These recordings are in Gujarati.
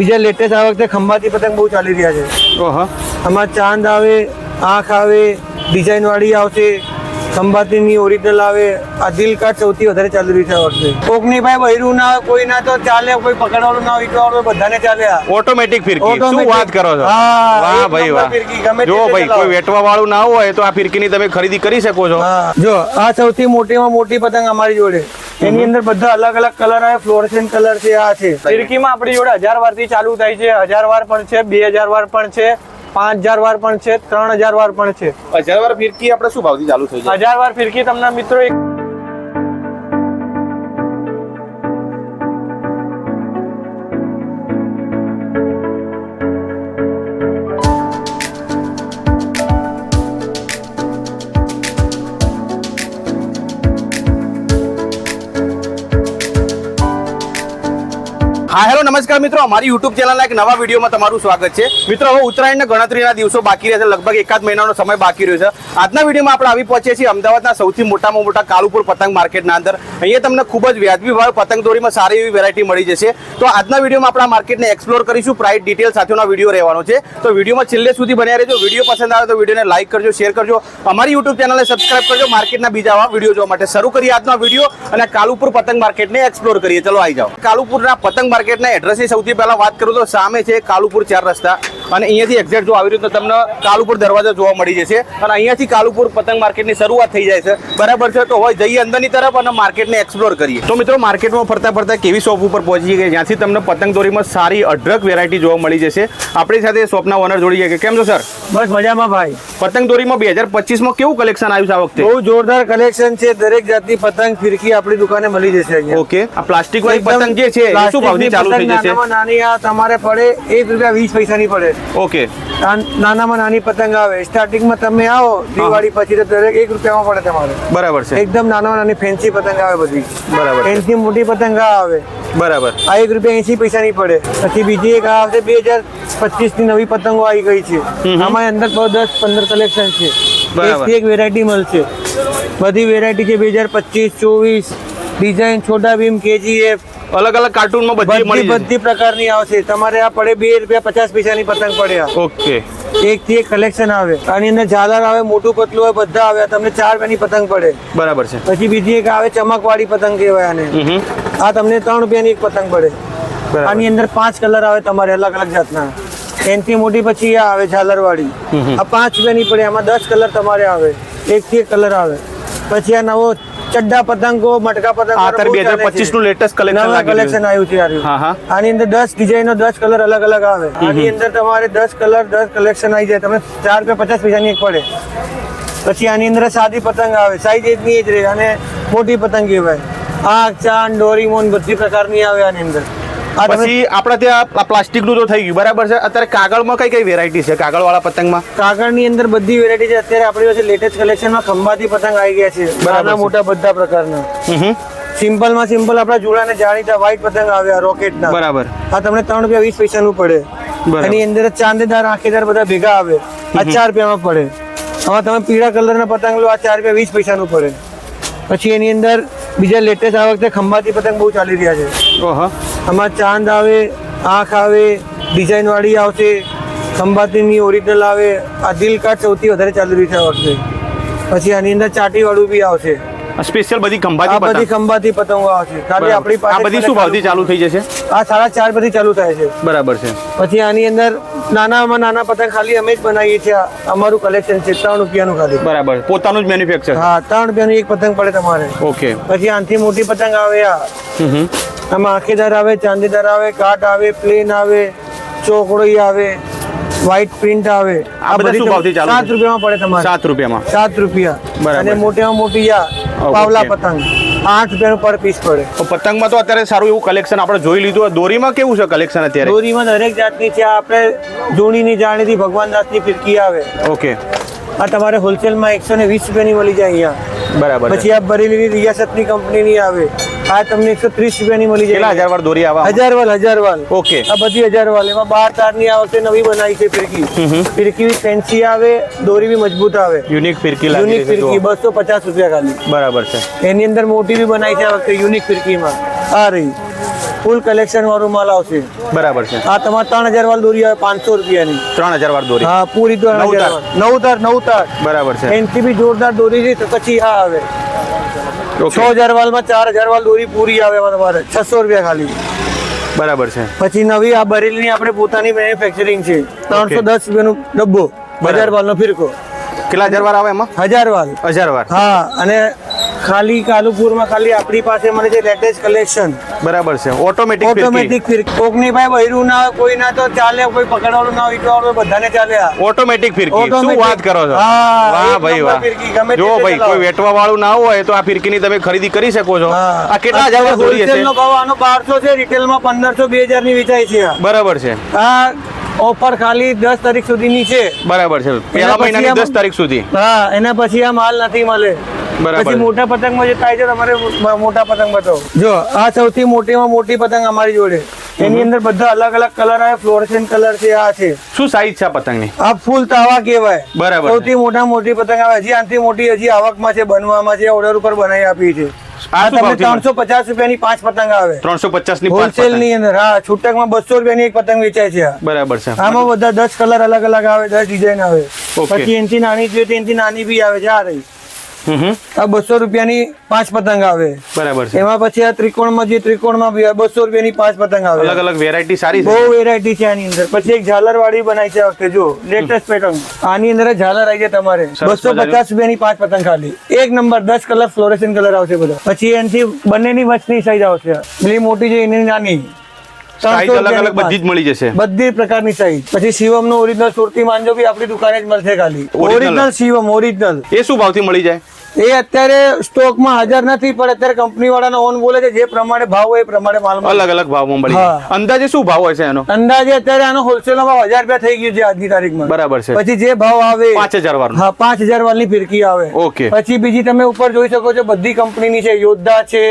બીજા લેટેસ્ટ આ વખતે ખંભાતી પતંગ બહુ ચાલી રહ્યા છે. ઓહો, આમાં ચાંદ આવે, આંખ આવે, ડિઝાઇન વાળી આવશે, ખંભાતીની ઓરિજિનલ આવે. આ દિલ કાટ સૌથી વધારે ચાલી રહી છે આ વખતે. કોકની ભાઈ બહેરું ના હોય, કોઈ ના તો ચાલે, કોઈ પકડવાનું ના હોય, વીટવાળું બધાને ચાલે. ઓટોમેટિક ફિરકી. શું વાત કરો છો? હા, વાહ ભાઈ વાહ. જો ભાઈ કોઈ વેટવા વાળું ના હોય તો આ ફિરકીની તમે ખરીદી કરી શકો છો. જો આ સૌથી મોટીમાં મોટી પતંગ અમારી જોડે. એની અંદર બધા અલગ અલગ કલર આવે, ફ્લોરેસેન્ટ કલર છે. આ છે ફિરકીમાં આપણી જોડે 1000 વાર થી ચાલુ થાય છે. 1000 વાર પણ છે, 2000 વાર પણ છે, 5000 વાર પણ છે, 3000 વાર પણ છે. 1000 વાર ફિરકી આપણે શું ભાવથી ચાલુ થઈ જાય? 1000 વાર ફિરકી તમને મિત્રો હા હેલો નમસ્કાર મિત્રો, અમારી યુટ્યુબ ચેનલના એક નવા વિડીયોમાં તમારું સ્વાગત છે. મિત્રો હવે ઉત્તરાયણના ગણતરીના દિવસો બાકી રહ્યા છે, લગભગ એકાદ મહિનાનો સમય બાકી રહ્યો છે. આજના વિડીયોમાં આપણે આવી પહોંચીએ છીએ અમદાવાદના સૌથી મોટામાં મોટા કાલુપુર પતંગ માર્કેટના અંદર. અહીંયા તમને ખૂબ જ વ્યાજબી ભાવે પતંગ દોરીમાં સારી એવી વેરાયટી મળી જશે. તો આજના વિડીયોમાં આપણે આ માર્કેટને એક્સપ્લોર કરીશું. પ્રાઇસ ડિટેલ સાથેનો વિડીયો રહેવાનો છે, તો વિડીયોમાં છેલ્લે સુધી બન્યા રહેજો. વિડીયો પસંદ આવે તો વિડીયોને લાઈક કરજો, શેર કરજો, અમારી યુટ્યુબ ચેનલને સબસ્ક્રાઇબ કરજો. માર્કેટના બીજા આવા વિડીયો જોવા માટે શરૂ કરીએ આજનો વિડીયો અને કાલુપુર પતંગ માર્કેટને એક્સપ્લોર કરીએ. ચલો આવી જાઓ. કાલુપુરના પતંગ માર્કેટના એડ્રેસની સૌથી પહેલા વાત કરું તો સામે છે કાલુપુર 4 રસ્તા, અને અહીંયાથી એક્ઝેક્ટ જો આવી રીતે તમને કાલુપુર દરવાજા જોવા મળી જશે. અને અહીંયાથી કાલુપુર પતંગ માર્કેટની શરૂઆત થઈ જાય છે, બરાબર છે. તો હોય જઈએ અંદરની તરફ અને માર્કેટને એક્સપ્લોર કરીએ. તો મિત્રો માર્કેટમાં ફરતા ફરતા કેવી શોપ ઉપર પહોંચી ગઈ જ્યાંથી તમને પતંગ દોરીમાં સારી અઢળક વેરાયટી જોવા મળી જશે. આપણી સાથે શોપના ઓનર જોડી ગયા. કેમ છો સર? બસ મજામાં ભાઈ. પતંગ દોરીમાં 2025માં કેવું કલેક્શન આવ્યું છે આ વખતે? બહુ જોરદાર કલેક્શન છે. દરેક જાતની પતંગ ફિરકી આપણી દુકાને મળી જશે અહીંયા. ઓકે, આ પ્લાસ્ટિક વાળી પતંગ જે છે એ શું ભાવથી ચાલુ થઈ જશે? નાની આ તમારે પડે ₹1.20 ની પડે. ઓકે, નાનામાં નાની પતંગ આવે. સ્ટાર્ટિંગમાં તમે આવો દિવાળી પછી તો દરેક ₹1 પડે તમારે. બરાબર છે. એકદમ નાનામાં નાની ફેન્સી પતંગ આવે બધી. બરાબર. ફેન્સી મોટી પતંગ આવે. બરાબર. આ ₹1.80 ની પડે. પછી બીજી એક આવશે 2025 ની નવી પતંગો આવી ગઈ છે. આમાં અંદર 10-15 કલેક્શન છે. એક વેરાયટી મળશે. બધી વેરાયટી છે 2025, 24 ડિઝાઇન, છોટા ભીમ, KGF, અલગ અલગ કાર્ટૂનમાં બધી પ્રકારની આવશે. તમારે આ પડે ₹2.50 ની પતંગ પડે. ઓકે, એક થી એક કલેક્શન આવે. આની અંદર ઝાલર આવે, મોટું પતલું હોય, બધા આવે. તમને ₹4 ની પતંગ પડે. બરાબર છે. પછી બીજી એક આવે ચમકવાળી પતંગ કહેવાય આને. આ તમને ₹3 ની એક પતંગ પડે. આની અંદર 5 કલર આવે તમારે અલગ અલગ જાતના. એનથી મોટી પછી આ આવે ઝાલર વાળી. આ ₹5 ની પડે. આમાં 10 કલર તમારે આવે. એક થી એક કલર આવે. પછી આ નવો ચડ્ડા પતંગો, મટકા પતંગ 2025 નું લેટેસ્ટ કલેક્શન આવ્યું છે. આની અંદર 10 ડિઝાઇનો, 10 કલર અલગ અલગ આવે. આની અંદર તમારે 10 કલર 10 કલેક્શન આવી જાય. તમને ₹4.50 ની એક પડે. પછી આની અંદર સાદી પતંગ આવે. સાઈઝ એટલી જ રહે અને મોટી પતંગ કહેવાય. આંખ, ચાંદ, ડોરીમોન બધી પ્રકારની આવે આની અંદર. પછી આપણા ત્યાં પ્લાસ્ટિક નું તો થઈ ગયું, બરાબર છે. અત્યારે કાગળમાં કઈ કઈ વેરાયટી છે? કાગળ વાળા પતંગમાં કાગળની અંદર બધી વેરાયટી છે. અત્યારે આપણી પાસે લેટેસ્ટ કલેક્શનમાં ખંભાતી પતંગ આવી ગયા છે. નાના મોટા બધા પ્રકારના. સિમ્પલ માં સિમ્પલ આપણા જોડાને જાણીતા વ્હાઈટ પતંગ આવ્યા રોકેટના. બરાબર. આ તમને ₹3.20 નું પડે. એની અંદર ચાંદેદાર, આંખેદાર બધા ભેગા આવે. આ ₹4 માં પડે. આમાં તમે પીળા કલરના પતંગ લો, આ ₹4.20 નું પડે. પછી એની અંદર બીજા લેટેસ્ટ આ વખતે ખંભાતી પતંગ બહુ ચાલી રહ્યા છે. ઓહો, આમાં ચાંદ આવે, આંખ આવે, ડિઝાઇન વાળી આવશે, ખંભાતીની ઓરિજિનલ આવે. આ દિલ કાટ સૌથી વધારે ચાલી રહી છે આ વખતે. પછી આની અંદર ચાટી વાળું બી આવશે. સ્પેશિયલ બધી ખંભાતી પતંગો આવશે. ખાલી આપણી પાસે આ બધી શું ભાવથી ચાલુ થઈ જશે? આ ₹4.5 બધી ચાલુ થાય છે. બરાબર છે. પછી આની અંદર નાનામાં નાના પતંગ ખાલી અમે જ બનાવીએ છીએ. અમારું કલેક્શન છે ₹3 નું ખાલી. બરાબર, પોતાનું જ મેન્યુફેક્ચર. હા, ₹3 ની એક પતંગ પડે તમારે. ઓકે. પછી આનાથી મોટી પતંગ આવે. આમાં આંખેદાર આવે, ચાંદીદાર આવે, કાટ આવે, પ્લેન આવે, ચોકડોઈ આવે, વ્હાઈટ પ્રિન્ટ આવે. આ બધા શું ભાવથી ચાલુ? ₹7 માં પડે તમારે. ₹7. અને મોટેમાં મોટી પાવલા પતંગ ₹8 નું પર પીસ પડે. પતંગમાં તો અત્યારે સારું એવું કલેક્શન આપણે જોઈ લીધું. દોરીમાં કેવું છે કલેક્શન અત્યારે? દોરીમાં દરેક જાતની છે. આપણે જૂનીની જાણીતી ભગવાન દાસની ફિરકી આવે. ઓકે. આ તમારે હોલસેલમાં ₹120 ની મળી જાય અહીંયા. બરાબર. પછી આ બરેલીની રિયાસતની કંપનીની આવે. આ તમને ₹130 ની મળી જાય. 1000 વાર દોરી આવે? 1000 વાર. ઓકે. આ બધી 1000 વાર. એમાં 12 તારની આ વખતે નવી બનાવી છે ફિરકી. ફિરકી બી ફેન્સી આવે, દોરી બી મજબૂત આવે. યુનિક ફિરકી ₹250 ખાલી. બરાબર છે. એની અંદર મોટી બી બનાવી છે આ વખતે યુનિક ફિરકીમાં. આ રહી ફૂલ કલેક્શન વાળું માલ આવશે. બરાબર છે. આ તમારે 3000 વાળી દોરી આવે 500 રૂપિયાની. 3000 વાર દોરી. હા, પૂરી 3000. નવ તાર. બરાબર છે. એનથી બી જોરદાર દોરી છે. તો પછી આ આવે 6000 વાળમાં 4000 વાળી દોરી પૂરી આવે તમારે 600 રૂપિયા ખાલી. બરાબર છે. પછી નવી આ બરેલીની આપણે પોતાની મેન્યુફેક્ચરિંગ છે. 310 રૂપિયાનો ડબ્બો, 1000 વાળનો ફિરકો. કેટલા હજાર વાર આવે એમાં? 1000 વાળ. 1000 વાર. હા, અને ખાલી કાલુપુરમાં ખાલી આપણી પાસે મળે છે લેટેસ્ટ કલેક્શન. બરાબર છે. ઓટોમેટિક ફિરકી. કોકની ભાઈ બૈરું ના હોય, કોઈ ના તો ચાલે, કોઈ પકડવાળું ના હોય, ઈટવાળું બધાને ચાલે. આ ઓટોમેટિક ફિરકી. શું Automatic. વાત કરો છો? હા, વાહ એક ભાઈ નંબર વાહ. ફિરકી, ગમે જો તે ભાઈ ચલાવો. કોઈ વેટવા વાળું ના હોય તો આ ફિરકીની તમે ખરીદી કરી શકો છો. હા. આ કેટલા હજાર વાર દોરી હશે? હોલસેલનો ભાવ આનો 1200 છે, રિટેલમાં 1500 2000 ની વેચાય છે. આ. બરાબર છે. આ ઓફર ખાલી 10 તારીખ સુધીની છે. બરાબર છે. પહેલા મહિનાની 10 તારીખ સુધી. હા, એના પછી આ માલ નથી મળે. બરાબર. પછી મોટા પતંગમાં જે થાય છે તમારે મોટા પતંગ બતાવો. જો આ સૌથી મોટીમાં મોટી પતંગ અમારી જોડે. એની અંદર બધા અલગ અલગ કલર આવે. ફ્લોરેસન્ટ કલર છે. આ છે. શું સાઈઝ છે આ પતંગની? આ ફૂલ તાવા કહેવાય. બરાબર છે. સૌથી મોટી પતંગ આવે. હજી આનાથી મોટી હજી આવકમાં છે, બનવામાં છે, ઓર્ડર ઉપર બનાવી આપી છે. આ આ શું તમને ભાવથી 350 રૂપિયાની 5 પતંગ આવે. 350 ની પાંચ હોલસેલ પતંગ. ની અંદર. હા, છૂટકમાં 200 રૂપિયાની એક પતંગ વેચાય છે. આ. બરાબર છે. આમાં બધા 10 કલર અલગ અલગ આવે, 10 ડિઝાઇન આવે. Okay. પછી એનથી નાની જોઈએ તો એનથી નાની બી આવે છે. આ રહી. આ 200 રૂપિયાની 5 પતંગ આવે. બરાબર છે. એમાં પછી આ ત્રિકોણમાં જે ત્રિકોણમાં બી 200 રૂપિયાની 5 પતંગ આવે. અલગ અલગ વેરાયટી સારી બહુ છે. વેરાયટી છે આની અંદર. પછી એક ઝાલર વાળી બનાવી છે આ વખતે. જો લેટેસ્ટ પેટર્ન. આની અંદર ઝાલર આવી જાય તમારે સરસ 250 રૂપિયાની 5 પતંગ ખાલી. એક નંબર 10 કલર ફ્લોરેસન્ટ કલર આવશે બધા. પછી એનથી બંનેની વચની સાઈઝ આવશે. પેલી મોટી છે એની નાની. સાઈઝ અલગ અલગ બધી જ મળી જશે. બધી પ્રકારની સાઈઝ. પછી શિવમ નો ઓરિજિનલ સુરતી માંજો બી આપણી દુકાને જ મળશે ખાલી. Original? Original Shivam original. એ શું ભાવથી મળી જાય? એ અત્યારે સ્ટોકમાં હાજર નથી, પણ અત્યારે કંપની વાળાનો ઓન બોલે છે જે પ્રમાણે ભાવ હોય એ પ્રમાણે માલ મળે. અલગ અલગ ભાવમાં મળી જાય. હા. અંદાજે શું ભાવ હોય છે એનો? અંદાજે અત્યારે આનો હોલસેલ નો ભાવ 1000 રૂપિયા થઈ ગયું છે આજની તારીખમાં. બરાબર છે. પછી જે ભાવ આવે 5000 વાળનો. હા, 5000 વાળની ફિરકી આવે. Okay. પછી બીજી તમે ઉપર જોઈ શકો છો બધી કંપનીની છે. યોદ્ધા છે,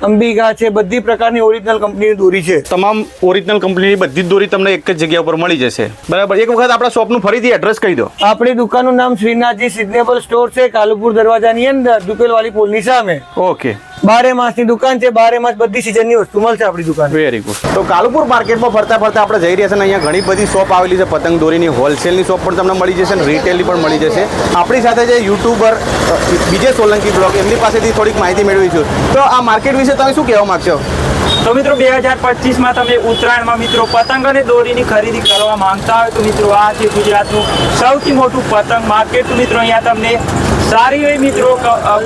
અંબિકા છે, બધી પ્રકારની ઓરિજિનલ કંપનીની દોરી છે. તમામ ઓરિજિનલ કંપનીની બધી જ દોરી તમને એક જ જગ્યા ઉપર મળી જશે. બરાબર. એક વખત આપણા શોપનું ફરીથી એડ્રેસ કહી દો. આપણી દુકાનનું નામ શ્રીનાથજી સિઝનેબલ સ્ટોર છે, કાલુપુર દરવાજાની અંદર, દુપેલવાળી પુલની સામે. ઓકે. 12 માસની દુકાન છે. 12 માસ બધી સિઝનની વસ્તુ મળશે આપણી દુકાન. Very good. તો કાલુપુર માર્કેટમાં ફરતા ફરતા આપણે જઈ રહ્યા છે ને અહીંયા ઘણી બધી શોપ આવેલી છે. પતંગ દોરીની હોલસેલની શોપ પણ તમને મળી જશે અને રિટેલની પણ મળી જશે. આપણી સાથે જે યુટ્યુબર વિજય સોલંકી બ્લોગ, એમની પાસેથી થોડીક માહિતી મેળવીશું. તો આ માર્કેટ વિશે તમે શું કહેવા માંગશો? તો મિત્રો 2025માં તમે ઉત્તરાયણમાં મિત્રો પતંગ અને દોરીની ખરીદી કરવા માંગતા હોય તો મિત્રો આ છે ગુજરાતનું સૌથી મોટું પતંગ માર્કેટ. મિત્રો અહીંયા તમને સારી એવી મિત્રો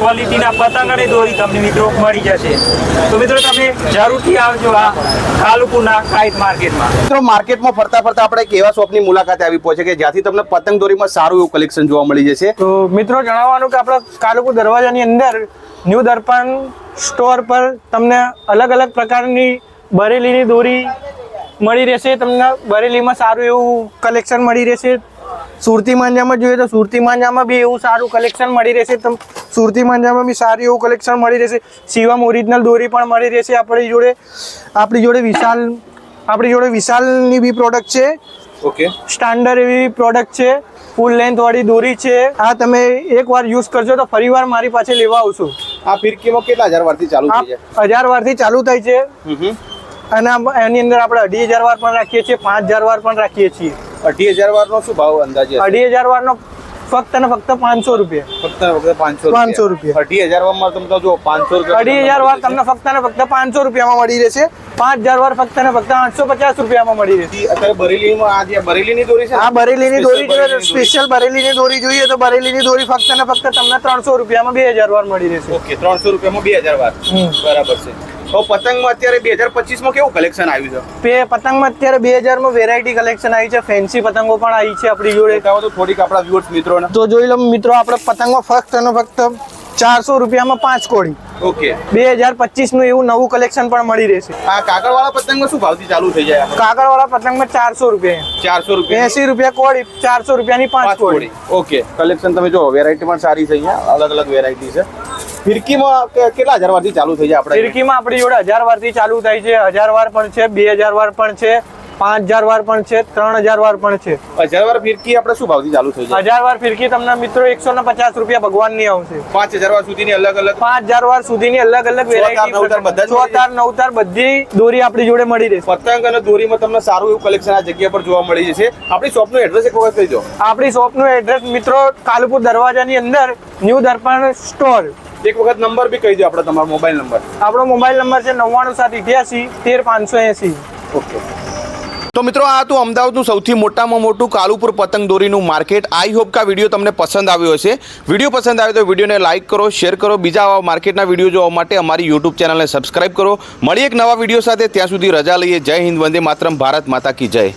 ક્વોલિટીના પતંગ અને દોરી તમને મિત્રો મળી જશે. તો મિત્રો તમે જરૂરથી આવજો આ કાલુપુરના કાઈટ માર્કેટમાં. મિત્રો માર્કેટમાં ફરતા ફરતા આપણે એક એવા શોપની મુલાકાતે આવી પહોંચે કે જ્યાંથી તમને પતંગ દોરીમાં સારું એવું કલેક્શન જોવા મળી જશે. તો મિત્રો જણાવવાનું કે આપણા કાલુપુર દરવાજાની અંદર ન્યૂ દર્પણ સ્ટોર પર તમને અલગ અલગ પ્રકારની બરેલીની દોરી મળી રહેશે. તમને બરેલીમાં સારું એવું કલેક્શન મળી રહેશે. સુરતી માંજામાં જોઈએ તો સુરતી માંજામાં બી એવું સારું કલેક્શન મળી રહેશે. સુરતી માંજામાં બી સારું એવું કલેક્શન મળી રહેશે. શિવમ ઓરિજિનલ દોરી પણ મળી રહેશે આપણી જોડે વિશાલની બી પ્રોડક્ટ છે. ઓકે. સ્ટાન્ડર્ડ એવી પ્રોડક્ટ છે. ફૂલ લેન્થ વાળી દોરી છે. આ તમે એકવાર યુઝ કરશો તો ફરીવાર મારી પાસે લેવા આવશો. આ ફિરકીમાં કેટલા હજાર વારથી ચાલુ થઈ જાય? 1000 વારથી ચાલુ થાય છે. અને એની અંદર આપણે 2500 વાર પણ રાખીએ છીએ, 5000 વાર પણ રાખીએ છીએ. 28000 વારનો શું ભાવ અંદાજે? 2500 વારનો ફક્ત ને ફક્ત 500 રૂપિયા. ફક્ત 500 રૂપિયા. 28000 વારમાં તમે તો જો 500 રૂપિયા. 2500 વાર તમને ફક્ત ને ફક્ત 500 રૂપિયામાં મળી રહેશે. 5000 વાર ફક્ત ને ફક્ત 850 રૂપિયામાં મળી રહેશે. અત્યારે બરેલીમાં આ જે બરેલીની દોરી છે, આ બરેલીની દોરી જોઈએ, સ્પેશિયલ બરેલીની દોરી જોઈએ તો બરેલીની દોરી ફક્ત ને ફક્ત તમને 300 રૂપિયામાં 2000 વાર મળી રહેશે. ઓકે. 300 રૂપિયામાં 2000 વાર. બરાબર છે. તો પતંગમાં અત્યારે 2025માં કેવું કલેક્શન આવ્યું છે? પતંગમાં અત્યારે 2000માં વેરાયટી કલેક્શન આવી છે. ફેન્સી પતંગો પણ આવી છે આપણી જોડે. બતાવો તો થોડીક આપણા વ્યુઅર્સ મિત્રોને. તો જોઈ લો મિત્રો, આપણે પતંગમાં ફક્ત અને ફક્ત 400 રૂપિયામાં 5 કોડી. ઓકે. 2025 નું એવું નવું કલેક્શન પણ મળી રહેશે. આ કાગળવાળા પતંગમાં શું ભાવથી ચાલુ થઈ જાય? કાગળવાળા પતંગમાં 400 રૂપિયા. 400 રૂપિયા. 80 રૂપિયા કોડી, 400 રૂપિયાની 5 કોડી. ઓકે. કલેક્શન તમે જો, વેરાયટી પણ સારી છે અહીંયા, અલગ અલગ વેરાયટી છે. ફિરકીમાં કેટલા હજાર વારથી ચાલુ થઈ જાય આપણે? ફિરકીમાં આપણી જોડે 1000 વારથી ચાલુ થાય છે. 1000 વાર પણ છે, 2000 વાર પણ છે, 5000 વાર પણ છે, 3000 વાર પણ છે. 1000 વાર ફિરકી આપણે શું ભાવથી ચાલુ થઈ જાય? 1000 વાર ફિરકી તમને મિત્રો 150 રૂપિયા ભગવાનની આવશે. 5000 વાર સુધીની અલગ અલગ 5000 વાર સુધીની અલગ અલગ વેરાયટી, ચોતાર નવતાર બધી દોરી આપણી જોડે મળી રહેશે. પતંગ અને દોરીમાં તમને સારું એવું કલેક્શન આ જગ્યા પર જોવા મળી જશે. આપણી શોપનું એડ્રેસ એક વખત કહી દો. આપણી શોપનું એડ્રેસ મિત્રો કાલુપુર દરવાજાની અંદર ન્યૂ દર્પણ સ્ટોર. એક વખત નંબર બી કહી દો આપણે, તમારો મોબાઈલ નંબર. આપણો મોબાઈલ નંબર છે 99788 13580. ઓકે. તો મિત્રો આ હતું અમદાવાદનું સૌથી મોટામાં મોટું કાલુપુર પતંગ દોરીનું માર્કેટ. આઈ હોપ કે આ વિડીયો તમને પસંદ આવ્યો હશે. વિડીયો પસંદ આવ્યો તો વિડીયોને લાઇક કરો, શેર કરો. બીજા આવા માર્કેટના વિડીયો જોવા માટે અમારી યુટ્યુબ ચેનલને સબસ્ક્રાઇબ કરો. મળીએ એક નવા વિડીયો સાથે. ત્યાં સુધી રજા લઈએ. જય હિન્દ, વંદે માતરમ, ભારત માતા કી જય.